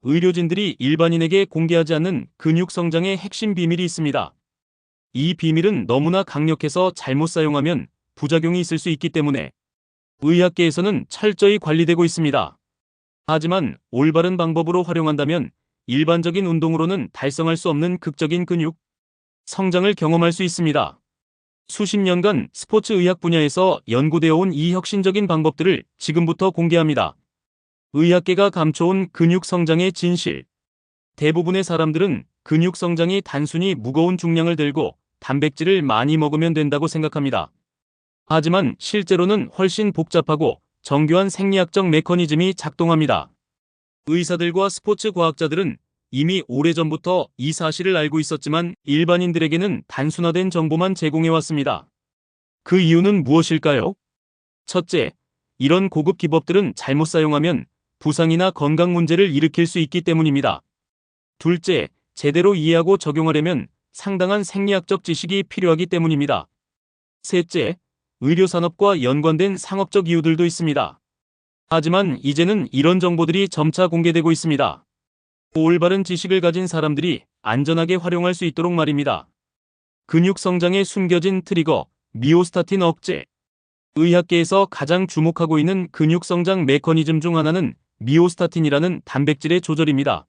의료진들이 일반인에게 공개하지 않는 근육 성장의 핵심 비밀이 있습니다. 이 비밀은 너무나 강력해서 잘못 사용하면 부작용이 있을 수 있기 때문에 의학계에서는 철저히 관리되고 있습니다. 하지만 올바른 방법으로 활용한다면 일반적인 운동으로는 달성할 수 없는 극적인 근육 성장을 경험할 수 있습니다. 수십 년간 스포츠 의학 분야에서 연구되어 온 이 혁신적인 방법들을 지금부터 공개합니다. 의학계가 감춰온 근육 성장의 진실. 대부분의 사람들은 근육 성장이 단순히 무거운 중량을 들고 단백질을 많이 먹으면 된다고 생각합니다. 하지만 실제로는 훨씬 복잡하고 정교한 생리학적 메커니즘이 작동합니다. 의사들과 스포츠 과학자들은 이미 오래전부터 이 사실을 알고 있었지만 일반인들에게는 단순화된 정보만 제공해왔습니다. 그 이유는 무엇일까요? 첫째, 이런 고급 기법들은 잘못 사용하면 부상이나 건강 문제를 일으킬 수 있기 때문입니다. 둘째, 제대로 이해하고 적용하려면 상당한 생리학적 지식이 필요하기 때문입니다. 셋째, 의료산업과 연관된 상업적 이유들도 있습니다. 하지만 이제는 이런 정보들이 점차 공개되고 있습니다. 올바른 지식을 가진 사람들이 안전하게 활용할 수 있도록 말입니다. 근육 성장에 숨겨진 트리거, 미오스타틴 억제. 의학계에서 가장 주목하고 있는 근육 성장 메커니즘 중 하나는 미오스타틴이라는 단백질의 조절입니다.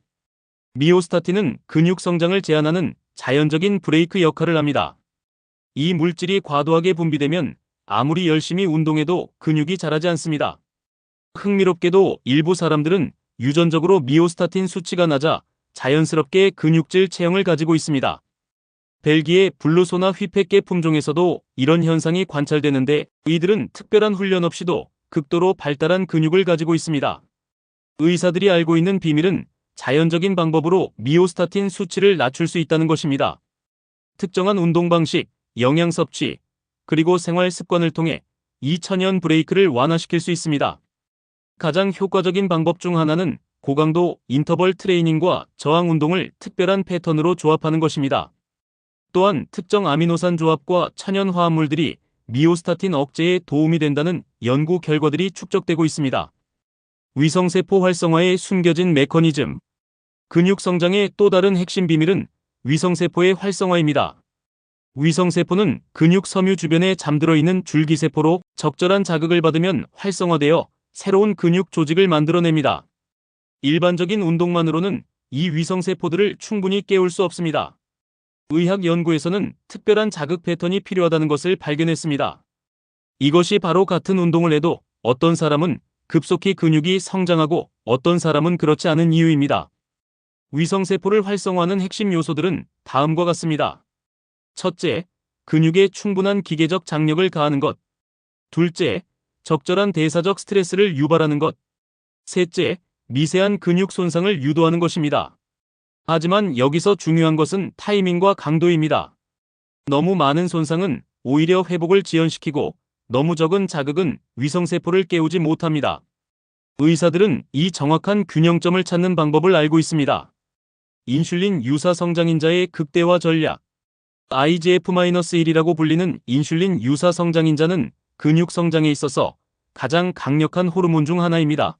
미오스타틴은 근육 성장을 제한하는 자연적인 브레이크 역할을 합니다. 이 물질이 과도하게 분비되면 아무리 열심히 운동해도 근육이 자라지 않습니다. 흥미롭게도 일부 사람들은 유전적으로 미오스타틴 수치가 낮아 자연스럽게 근육질 체형을 가지고 있습니다. 벨기에 블루소나 휘폐개 품종에서도 이런 현상이 관찰되는데 이들은 특별한 훈련 없이도 극도로 발달한 근육을 가지고 있습니다. 의사들이 알고 있는 비밀은 자연적인 방법으로 미오스타틴 수치를 낮출 수 있다는 것입니다. 특정한 운동 방식, 영양 섭취, 그리고 생활 습관을 통해 이 천연 브레이크를 완화시킬 수 있습니다. 가장 효과적인 방법 중 하나는 고강도 인터벌 트레이닝과 저항 운동을 특별한 패턴으로 조합하는 것입니다. 또한 특정 아미노산 조합과 천연 화합물들이 미오스타틴 억제에 도움이 된다는 연구 결과들이 축적되고 있습니다. 위성세포 활성화에 숨겨진 메커니즘. 근육 성장의 또 다른 핵심 비밀은 위성세포의 활성화입니다. 위성세포는 근육 섬유 주변에 잠들어 있는 줄기세포로 적절한 자극을 받으면 활성화되어 새로운 근육 조직을 만들어냅니다. 일반적인 운동만으로는 이 위성세포들을 충분히 깨울 수 없습니다. 의학 연구에서는 특별한 자극 패턴이 필요하다는 것을 발견했습니다. 이것이 바로 같은 운동을 해도 어떤 사람은 급속히 근육이 성장하고 어떤 사람은 그렇지 않은 이유입니다. 위성세포를 활성화하는 핵심 요소들은 다음과 같습니다. 첫째, 근육에 충분한 기계적 장력을 가하는 것. 둘째, 적절한 대사적 스트레스를 유발하는 것. 셋째, 미세한 근육 손상을 유도하는 것입니다. 하지만 여기서 중요한 것은 타이밍과 강도입니다. 너무 많은 손상은 오히려 회복을 지연시키고 너무 적은 자극은 위성세포를 깨우지 못합니다. 의사들은 이 정확한 균형점을 찾는 방법을 알고 있습니다. 인슐린 유사 성장인자의 극대화 전략. IGF-1이라고 불리는 인슐린 유사 성장인자는 근육 성장에 있어서 가장 강력한 호르몬 중 하나입니다.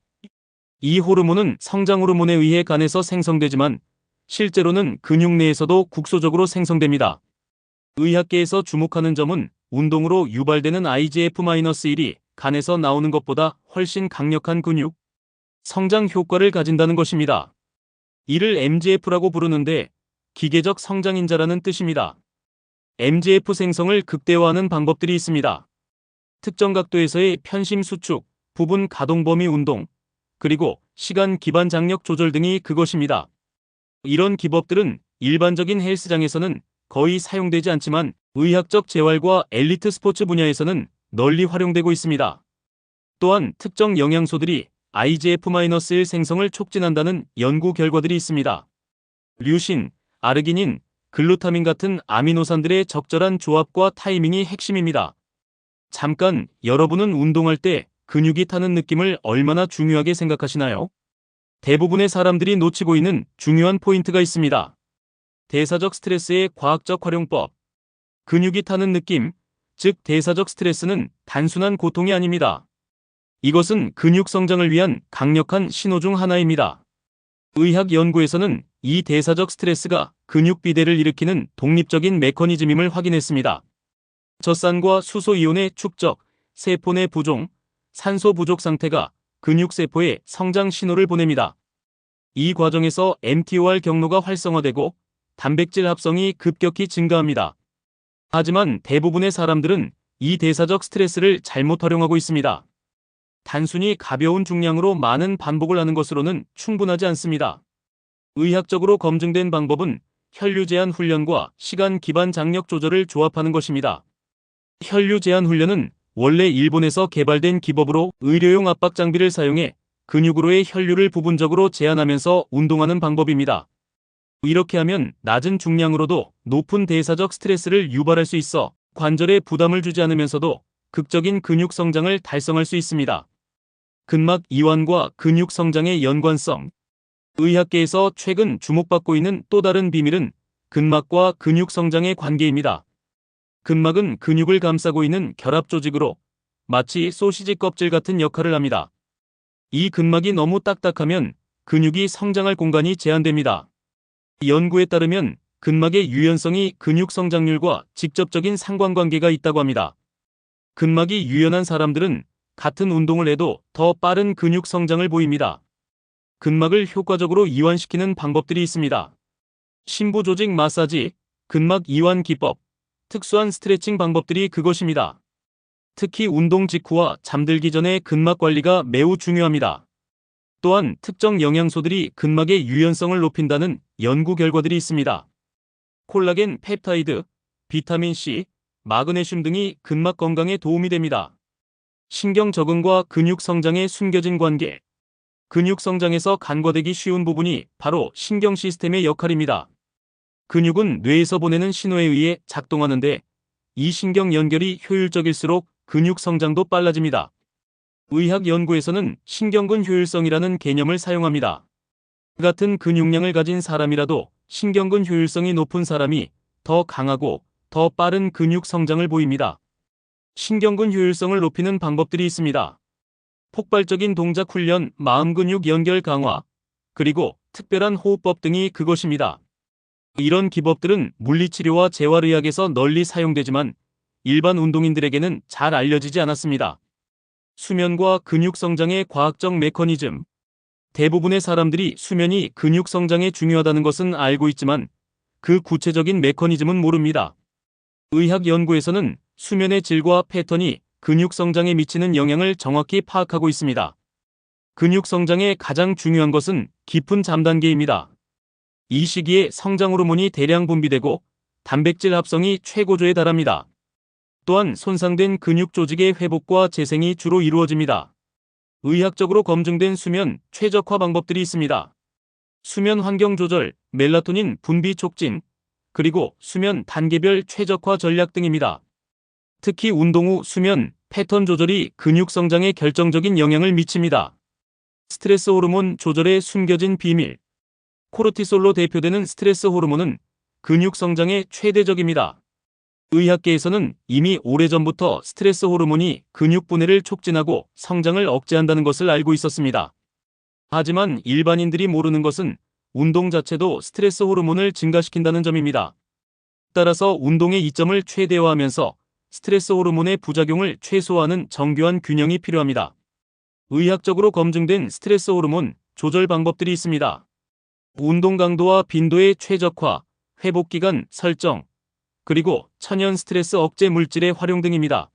이 호르몬은 성장 호르몬에 의해 간에서 생성되지만 실제로는 근육 내에서도 국소적으로 생성됩니다. 의학계에서 주목하는 점은 운동으로 유발되는 IGF-1이 간에서 나오는 것보다 훨씬 강력한 근육 성장 효과를 가진다는 것입니다. 이를 MGF라고 부르는데 기계적 성장인자라는 뜻입니다. MGF 생성을 극대화하는 방법들이 있습니다. 특정 각도에서의 편심 수축, 부분 가동 범위 운동, 그리고 시간 기반 장력 조절 등이 그것입니다. 이런 기법들은 일반적인 헬스장에서는 거의 사용되지 않지만 의학적 재활과 엘리트 스포츠 분야에서는 널리 활용되고 있습니다. 또한 특정 영양소들이 IGF-1 생성을 촉진한다는 연구 결과들이 있습니다. 류신, 아르기닌, 글루타민 같은 아미노산들의 적절한 조합과 타이밍이 핵심입니다. 잠깐, 여러분은 운동할 때 근육이 타는 느낌을 얼마나 중요하게 생각하시나요? 대부분의 사람들이 놓치고 있는 중요한 포인트가 있습니다. 대사적 스트레스의 과학적 활용법. 근육이 타는 느낌, 즉 대사적 스트레스는 단순한 고통이 아닙니다. 이것은 근육 성장을 위한 강력한 신호 중 하나입니다. 의학 연구에서는 이 대사적 스트레스가 근육 비대를 일으키는 독립적인 메커니즘임을 확인했습니다. 젖산과 수소 이온의 축적, 세포 내 부종, 산소 부족 상태가 근육세포에 성장 신호를 보냅니다. 이 과정에서 mTOR 경로가 활성화되고 단백질 합성이 급격히 증가합니다. 하지만 대부분의 사람들은 이 대사적 스트레스를 잘못 활용하고 있습니다. 단순히 가벼운 중량으로 많은 반복을 하는 것으로는 충분하지 않습니다. 의학적으로 검증된 방법은 혈류 제한 훈련과 시간 기반 장력 조절을 조합하는 것입니다. 혈류 제한 훈련은 원래 일본에서 개발된 기법으로 의료용 압박 장비를 사용해 근육으로의 혈류를 부분적으로 제한하면서 운동하는 방법입니다. 이렇게 하면 낮은 중량으로도 높은 대사적 스트레스를 유발할 수 있어 관절에 부담을 주지 않으면서도 극적인 근육 성장을 달성할 수 있습니다. 근막 이완과 근육 성장의 연관성. 의학계에서 최근 주목받고 있는 또 다른 비밀은 근막과 근육 성장의 관계입니다. 근막은 근육을 감싸고 있는 결합 조직으로 마치 소시지 껍질 같은 역할을 합니다. 이 근막이 너무 딱딱하면 근육이 성장할 공간이 제한됩니다. 연구에 따르면 근막의 유연성이 근육 성장률과 직접적인 상관관계가 있다고 합니다. 근막이 유연한 사람들은 같은 운동을 해도 더 빠른 근육 성장을 보입니다. 근막을 효과적으로 이완시키는 방법들이 있습니다. 심부 조직 마사지, 근막 이완 기법, 특수한 스트레칭 방법들이 그것입니다. 특히 운동 직후와 잠들기 전에 근막 관리가 매우 중요합니다. 또한 특정 영양소들이 근막의 유연성을 높인다는 연구 결과들이 있습니다. 콜라겐 펩타이드, 비타민C, 마그네슘 등이 근막 건강에 도움이 됩니다. 신경 적응과 근육 성장의 숨겨진 관계. 근육 성장에서 간과되기 쉬운 부분이 바로 신경 시스템의 역할입니다. 근육은 뇌에서 보내는 신호에 의해 작동하는데 이 신경 연결이 효율적일수록 근육 성장도 빨라집니다. 의학 연구에서는 신경근 효율성이라는 개념을 사용합니다. 같은 근육량을 가진 사람이라도 신경근 효율성이 높은 사람이 더 강하고 더 빠른 근육 성장을 보입니다. 신경근 효율성을 높이는 방법들이 있습니다. 폭발적인 동작 훈련, 마음 근육 연결 강화, 그리고 특별한 호흡법 등이 그것입니다. 이런 기법들은 물리치료와 재활의학에서 널리 사용되지만 일반 운동인들에게는 잘 알려지지 않았습니다. 수면과 근육 성장의 과학적 메커니즘. 대부분의 사람들이 수면이 근육 성장에 중요하다는 것은 알고 있지만 그 구체적인 메커니즘은 모릅니다. 의학 연구에서는 수면의 질과 패턴이 근육 성장에 미치는 영향을 정확히 파악하고 있습니다. 근육 성장에 가장 중요한 것은 깊은 잠 단계입니다. 이 시기에 성장 호르몬이 대량 분비되고 단백질 합성이 최고조에 달합니다. 또한 손상된 근육 조직의 회복과 재생이 주로 이루어집니다. 의학적으로 검증된 수면 최적화 방법들이 있습니다. 수면 환경 조절, 멜라토닌 분비 촉진, 그리고 수면 단계별 최적화 전략 등입니다. 특히 운동 후 수면 패턴 조절이 근육 성장에 결정적인 영향을 미칩니다. 스트레스 호르몬 조절의 숨겨진 비밀. 코르티솔로 대표되는 스트레스 호르몬은 근육 성장에 최대적입니다. 의학계에서는 이미 오래전부터 스트레스 호르몬이 근육 분해를 촉진하고 성장을 억제한다는 것을 알고 있었습니다. 하지만 일반인들이 모르는 것은 운동 자체도 스트레스 호르몬을 증가시킨다는 점입니다. 따라서 운동의 이점을 최대화하면서 스트레스 호르몬의 부작용을 최소화하는 정교한 균형이 필요합니다. 의학적으로 검증된 스트레스 호르몬 조절 방법들이 있습니다. 운동 강도와 빈도의 최적화, 회복 기간 설정, 그리고 천연 스트레스 억제 물질의 활용 등입니다.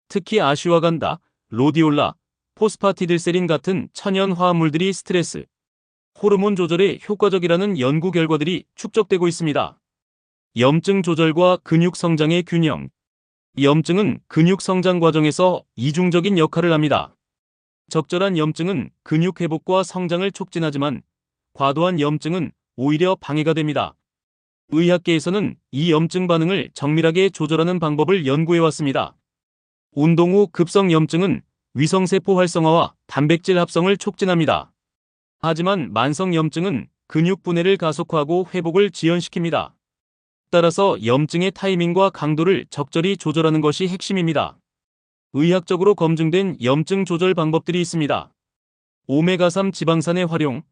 특히 아슈와간다, 로디올라, 포스파티딜세린 같은 천연 화합물들이 스트레스 호르몬 조절에 효과적이라는 연구 결과들이 축적되고 있습니다. 염증 조절과 근육 성장의 균형. 염증은 근육 성장 과정에서 이중적인 역할을 합니다. 적절한 염증은 근육 회복과 성장을 촉진하지만 과도한 염증은 오히려 방해가 됩니다. 의학계에서는 이 염증 반응을 정밀하게 조절하는 방법을 연구해왔습니다. 운동 후 급성 염증은 위성세포 활성화와 단백질 합성을 촉진합니다. 하지만 만성 염증은 근육 분해를 가속화하고 회복을 지연시킵니다. 따라서 염증의 타이밍과 강도를 적절히 조절하는 것이 핵심입니다. 의학적으로 검증된 염증 조절 방법들이 있습니다. 오메가3 지방산의 활용,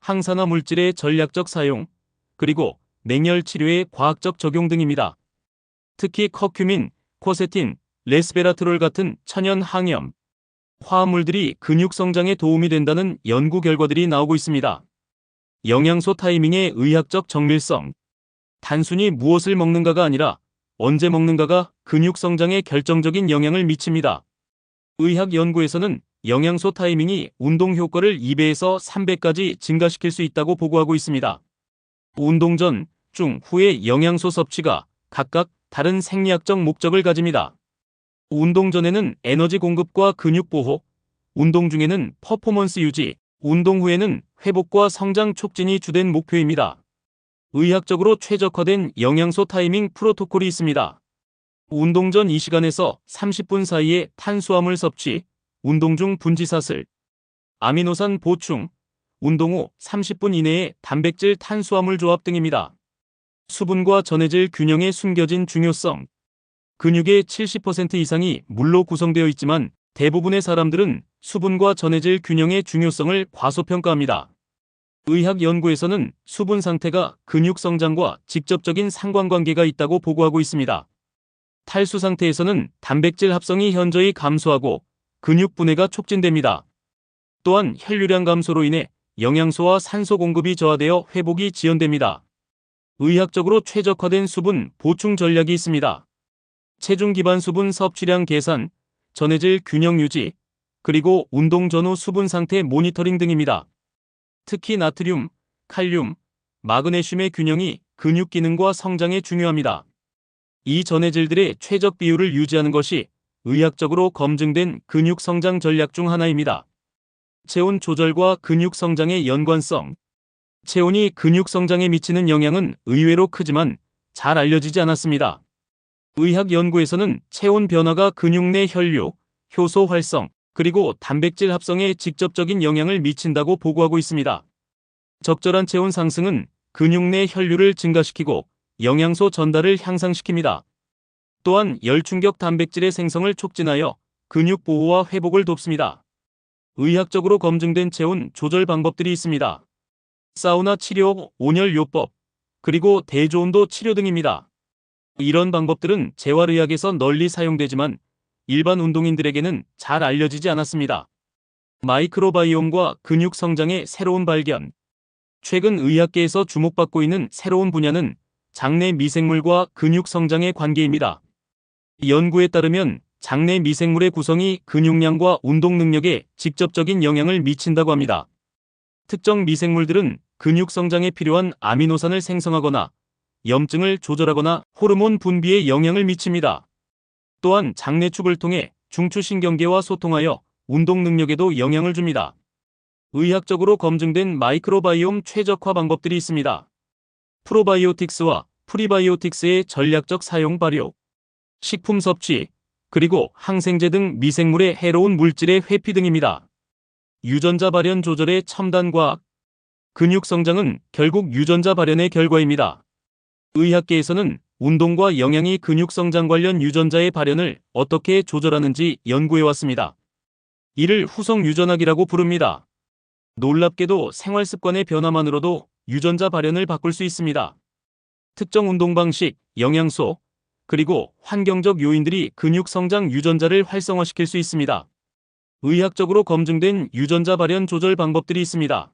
항산화 물질의 전략적 사용, 그리고 맹혈 치료의 과학적 적용 등입니다. 특히 커큐민, 쿼세틴, 레스베라트롤 같은 천연 항염 화합물들이 근육 성장에 도움이 된다는 연구 결과들이 나오고 있습니다. 영양소 타이밍의 의학적 정밀성. 단순히 무엇을 먹는가가 아니라 언제 먹는가가 근육 성장에 결정적인 영향을 미칩니다. 의학 연구에서는 영양소 타이밍이 운동 효과를 2배에서 3배까지 증가시킬 수 있다고 보고하고 있습니다. 운동 전, 중, 후의 영양소 섭취가 각각 다른 생리학적 목적을 가집니다. 운동 전에는 에너지 공급과 근육 보호, 운동 중에는 퍼포먼스 유지, 운동 후에는 회복과 성장 촉진이 주된 목표입니다. 의학적으로 최적화된 영양소 타이밍 프로토콜이 있습니다. 운동 전 이 시간에서 30분 사이에 탄수화물 섭취, 운동 중 분지사슬, 아미노산 보충, 운동 후 30분 이내에 단백질 탄수화물 조합 등입니다. 수분과 전해질 균형의 숨겨진 중요성. 근육의 70% 이상이 물로 구성되어 있지만 대부분의 사람들은 수분과 전해질 균형의 중요성을 과소평가합니다. 의학 연구에서는 수분 상태가 근육 성장과 직접적인 상관관계가 있다고 보고하고 있습니다. 탈수 상태에서는 단백질 합성이 현저히 감소하고 근육 분해가 촉진됩니다. 또한 혈류량 감소로 인해 영양소와 산소 공급이 저하되어 회복이 지연됩니다. 의학적으로 최적화된 수분 보충 전략이 있습니다. 체중 기반 수분 섭취량 계산, 전해질 균형 유지, 그리고 운동 전후 수분 상태 모니터링 등입니다. 특히 나트륨, 칼륨, 마그네슘의 균형이 근육 기능과 성장에 중요합니다. 이 전해질들의 최적 비율을 유지하는 것이 의학적으로 검증된 근육 성장 전략 중 하나입니다. 체온 조절과 근육 성장의 연관성. 체온이 근육 성장에 미치는 영향은 의외로 크지만 잘 알려지지 않았습니다. 의학 연구에서는 체온 변화가 근육 내 혈류, 효소 활성, 그리고 단백질 합성에 직접적인 영향을 미친다고 보고하고 있습니다. 적절한 체온 상승은 근육 내 혈류를 증가시키고 영양소 전달을 향상시킵니다. 또한 열충격 단백질의 생성을 촉진하여 근육 보호와 회복을 돕습니다. 의학적으로 검증된 체온 조절 방법들이 있습니다. 사우나 치료, 온열 요법, 그리고 대조온도 치료 등입니다. 이런 방법들은 재활의학에서 널리 사용되지만 일반 운동인들에게는 잘 알려지지 않았습니다. 마이크로바이옴과 근육 성장의 새로운 발견. 최근 의학계에서 주목받고 있는 새로운 분야는 장내 미생물과 근육 성장의 관계입니다. 연구에 따르면 장내 미생물의 구성이 근육량과 운동 능력에 직접적인 영향을 미친다고 합니다. 특정 미생물들은 근육 성장에 필요한 아미노산을 생성하거나 염증을 조절하거나 호르몬 분비에 영향을 미칩니다. 또한 장내축을 통해 중추신경계와 소통하여 운동 능력에도 영향을 줍니다. 의학적으로 검증된 마이크로바이옴 최적화 방법들이 있습니다. 프로바이오틱스와 프리바이오틱스의 전략적 사용 발효, 식품 섭취, 그리고 항생제 등 미생물의 해로운 물질의 회피 등입니다. 유전자 발현 조절의 첨단 과학. 근육 성장은 결국 유전자 발현의 결과입니다. 의학계에서는 운동과 영양이 근육 성장 관련 유전자의 발현을 어떻게 조절하는지 연구해왔습니다. 이를 후성 유전학이라고 부릅니다. 놀랍게도 생활 습관의 변화만으로도 유전자 발현을 바꿀 수 있습니다. 특정 운동 방식, 영양소, 그리고 환경적 요인들이 근육 성장 유전자를 활성화시킬 수 있습니다. 의학적으로 검증된 유전자 발현 조절 방법들이 있습니다.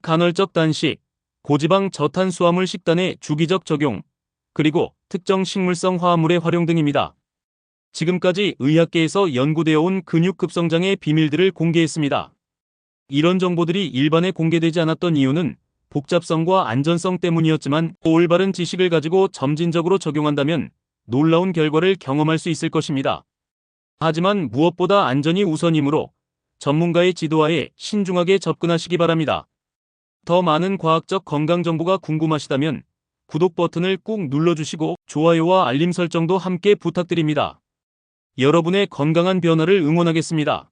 간헐적 단식, 고지방 저탄수화물 식단의 주기적 적용, 그리고 특정 식물성 화합물의 활용 등입니다. 지금까지 의학계에서 연구되어 온 근육 급성장의 비밀들을 공개했습니다. 이런 정보들이 일반에 공개되지 않았던 이유는 복잡성과 안전성 때문이었지만 올바른 지식을 가지고 점진적으로 적용한다면 놀라운 결과를 경험할 수 있을 것입니다. 하지만 무엇보다 안전이 우선이므로 전문가의 지도하에 신중하게 접근하시기 바랍니다. 더 많은 과학적 건강 정보가 궁금하시다면 구독 버튼을 꾹 눌러주시고 좋아요와 알림 설정도 함께 부탁드립니다. 여러분의 건강한 변화를 응원하겠습니다.